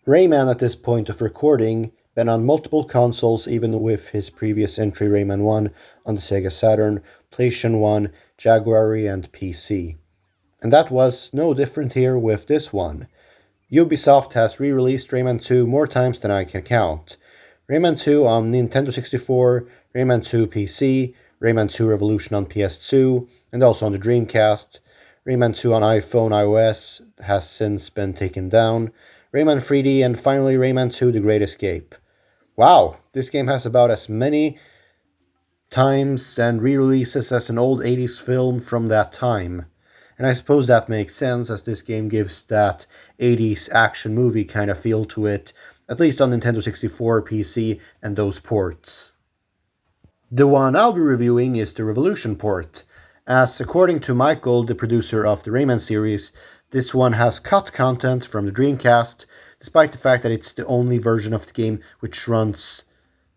Rayman at this point of recording been on multiple consoles even with his previous entry Rayman 1 on the Sega Saturn, PlayStation 1, Jaguar and PC. And that was no different here with this one. Ubisoft has re-released Rayman 2 more times than I can count. Rayman 2 on Nintendo 64, Rayman 2 PC, Rayman 2 Revolution on PS2, and also on the Dreamcast. Rayman 2 on iPhone iOS has since been taken down. Rayman 3D, and finally Rayman 2 The Great Escape. Wow, this game has about as many times and re-releases as an old 80s film from that time. And I suppose that makes sense as this game gives that 80s action movie kind of feel to it, at least on Nintendo 64, PC, and those ports. The one I'll be reviewing is the Revolution port, as according to Michael, the producer of the Rayman series, this one has cut content from the Dreamcast, despite the fact that it's the only version of the game which runs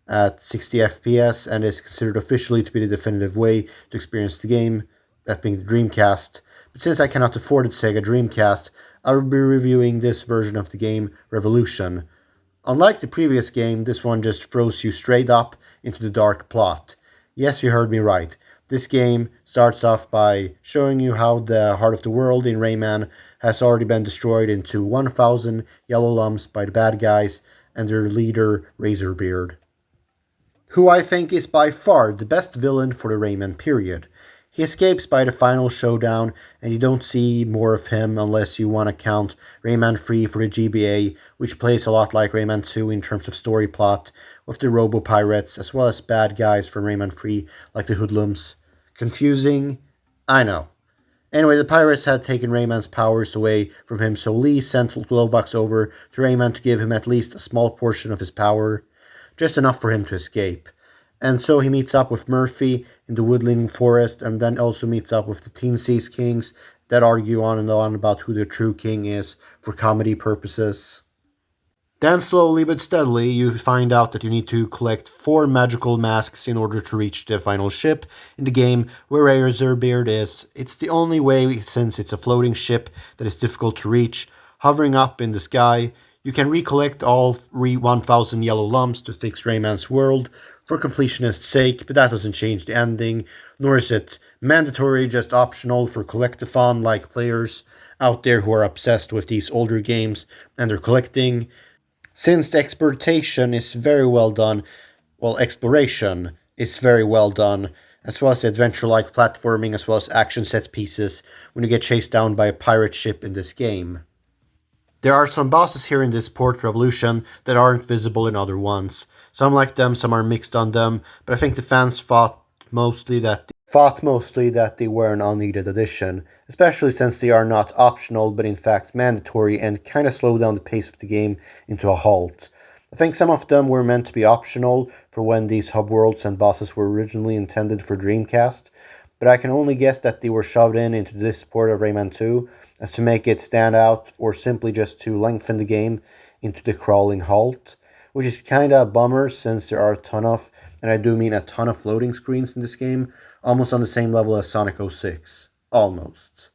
at 60 FPS and is considered officially to be the definitive way to experience the game, that being the Dreamcast. But since I cannot afford the Sega Dreamcast, I will be reviewing this version of the game, Revolution. Unlike the previous game, this one just throws you straight up into the dark plot. Yes, you heard me right. This game starts off by showing you how the heart of the world in Rayman has already been destroyed into 1,000 yellow lumps by the bad guys and their leader, Razorbeard, who I think is by far the best villain for the Rayman period. He escapes by the final showdown, and you don't see more of him unless you want to count Rayman 3 for the GBA, which plays a lot like Rayman 2 in terms of story plot, with the Robo-Pirates as well as bad guys from Rayman 3 like the Hoodlums. Confusing? I know. Anyway, the pirates had taken Rayman's powers away from him, so Lee sent Glowbox over to Rayman to give him at least a small portion of his power, just enough for him to escape. And so he meets up with Murphy in the woodland forest, and then also meets up with the Teen Seas Kings that argue on and on about who the true king is for comedy purposes. Then slowly but steadily you find out that you need to collect 4 magical masks in order to reach the final ship in the game where Razorbeard is. It's the only way since it's a floating ship that is difficult to reach. Hovering up in the sky, you can recollect all 1,000 yellow lumps to fix Rayman's world for completionist's sake, but that doesn't change the ending, nor is it mandatory, just optional for collectathon like players out there who are obsessed with these older games and they're collecting. Since the exploration is very well done, well, exploration is very well done, as well as the adventure-like platforming, as well as action set pieces when you get chased down by a pirate ship in this game. There are some bosses here in this port Revolution that aren't visible in other ones. Some like them, some are mixed on them, but I think the fans thought mostly that they were an unneeded addition, especially since they are not optional but in fact mandatory and kind of slow down the pace of the game into a halt. I think some of them were meant to be optional for when these hub worlds and bosses were originally intended for Dreamcast, but I can only guess that they were shoved in into this port of Rayman 2 as to make it stand out or simply just to lengthen the game into the crawling halt, which is kinda a bummer since there are a ton of, and I do mean a ton of loading screens in this game, almost on the same level as Sonic 06. Almost.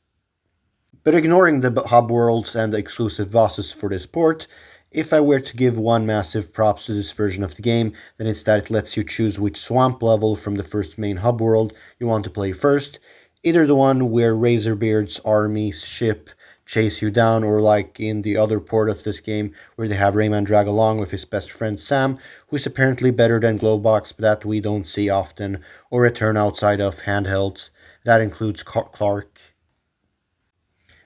But ignoring the hub worlds and the exclusive bosses for this port, if I were to give one massive props to this version of the game, then it's that it lets you choose which swamp level from the first main hub world you want to play first, either the one where Razorbeard's army ship chase you down, or like in the other port of this game, where they have Rayman drag along with his best friend Sam, who is apparently better than Glowbox, but that we don't see often, or return outside of handhelds. That includes Clark.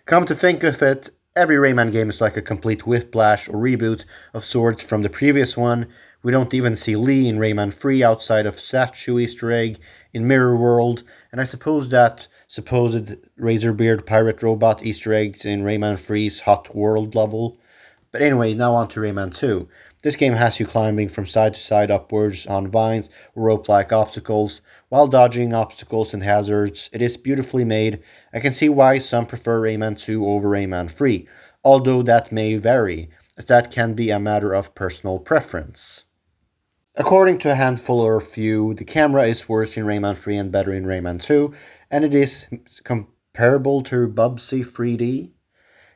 Come to think of it, every Rayman game is like a complete whiplash or reboot of sorts from the previous one. We don't even see Lee in Rayman 3 outside of statue Easter egg in Mirror World, and I suppose that supposed Razorbeard pirate robot Easter eggs in Rayman 3's Hot World level. But anyway, now on to Rayman 2. This game has you climbing from side to side upwards on vines or rope-like obstacles, while dodging obstacles and hazards. It is beautifully made. I can see why some prefer Rayman 2 over Rayman 3, although that may vary, as that can be a matter of personal preference. According to a handful or a few, the camera is worse in Rayman 3 and better in Rayman 2, and it is comparable to Bubsy 3D.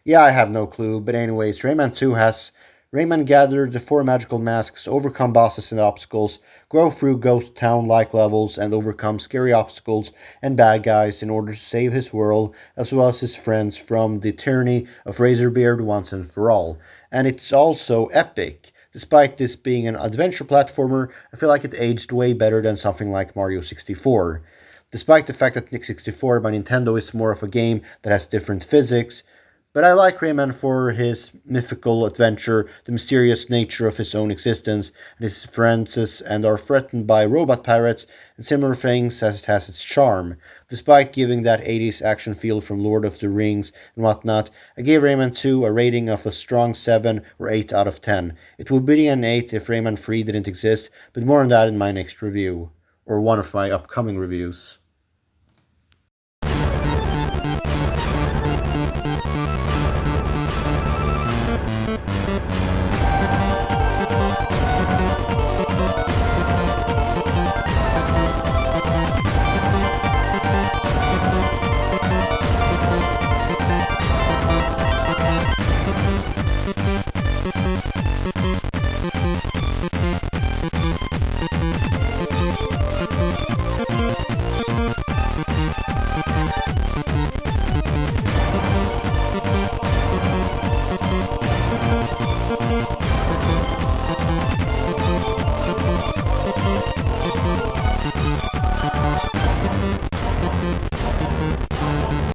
Yeah, I have no clue, but anyways, Rayman 2 has Rayman gathered the four magical masks, overcome bosses and obstacles, grow through ghost town like levels, and overcome scary obstacles and bad guys in order to save his world as well as his friends from the tyranny of Razorbeard once and for all. And it's also epic. Despite this being an adventure platformer, I feel like it aged way better than something like Mario 64. Despite the fact that Nick 64 by Nintendo is more of a game that has different physics, but I like Rayman for his mythical adventure, the mysterious nature of his own existence, and his friends and are threatened by robot pirates and similar things as it has its charm. Despite giving that 80s action feel from Lord of the Rings and whatnot, I gave Rayman 2 a rating of a strong 7 or 8 out of 10. It would be an 8 if Rayman 3 didn't exist, but more on that in my next review, or one of my upcoming reviews.